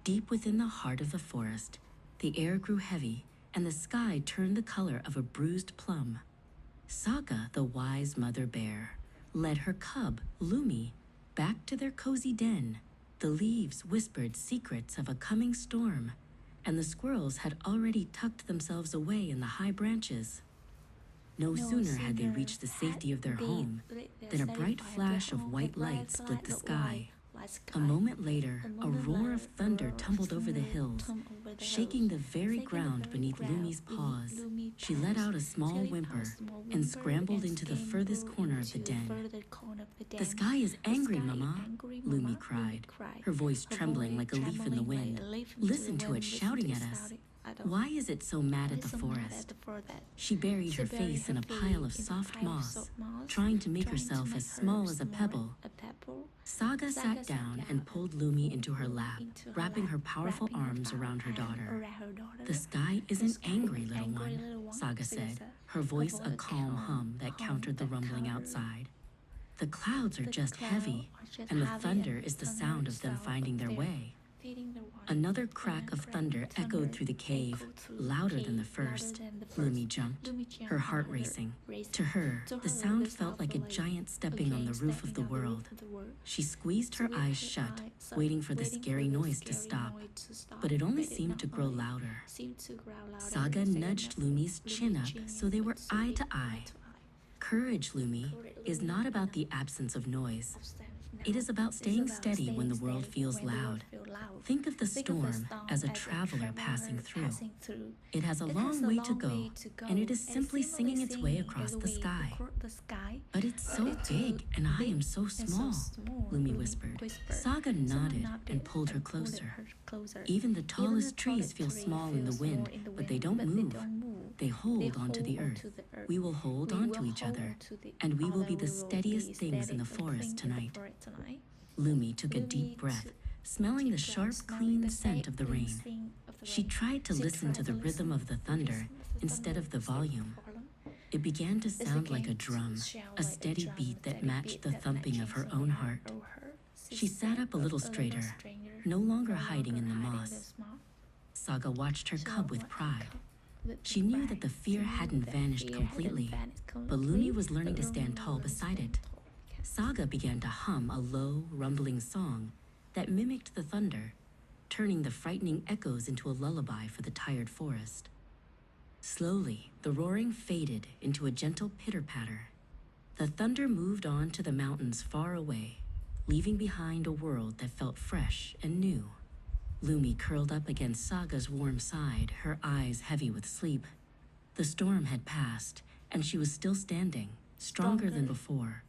Deep within the heart of the forest, the air grew heavy and the sky turned the color of a bruised plum. Saga, the wise mother bear, led her cub, Lumi, back to their cozy den. The leaves whispered secrets of a coming storm, and the squirrels had already tucked themselves away in the high branches. No sooner had they reached the safety of their home than a bright flash of white light split the sky. A moment later, a roar of thunder tumbled over the hills, shaking the very ground beneath Lumi's paws. She let out a small whimper and scrambled into the furthest corner of the den. "The sky is angry, Mama," Lumi cried, her voice trembling like a leaf in the wind. "Listen to it shouting at us. Why is it so mad at the forest?" She buried her face in a pile of soft moss, trying to make herself as small as a pebble. Saga sat down and pulled Lumi into her lap, wrapping her powerful arms around her daughter. "The sky isn't angry, little one," Saga said, her voice a calm hum that countered the rumbling outside. "The clouds are just heavy, and the thunder is the sound of them finding their way." Another crack of thunder echoed through the cave, louder than the first. Lumi jumped, her heart racing. To her, the sound felt like a giant stepping on the roof of the world. She squeezed her eyes shut, waiting for the scary noise to stop, but it only seemed to grow louder. Saga nudged Lumi's chin up so they were eye to eye. "Courage, Lumi, is not about the absence of noise. It is about staying steady when the world feels loud. Think of the storm as a traveler passing through. It has a long way to go, and it is simply singing its way across the sky." "But it's so big, and I am so small," Lumi whispered. Saga nodded and pulled her closer. "Even the tallest trees feel small in the wind, but they don't move. They hold onto the earth. We will hold on to each other, and we will be the steadiest things in the forest tonight." Lumi took a deep breath, smelling the sharp, clean scent of the rain. She tried to listen to the rhythm of the thunder instead of the volume. It began to sound like a drum, a steady beat that matched the thumping of her own heart. She sat up a little straighter, no longer hiding in the moss. Saga watched her cub with pride. She knew that the fear hadn't vanished completely, but Lumi was learning to stand tall beside it. Saga began to hum a low, rumbling song that mimicked the thunder, turning the frightening echoes into a lullaby for the tired forest. Slowly, the roaring faded into a gentle pitter-patter. The thunder moved on to the mountains far away, leaving behind a world that felt fresh and new. Lumi curled up against Saga's warm side, her eyes heavy with sleep. The storm had passed, and she was still standing, stronger than before.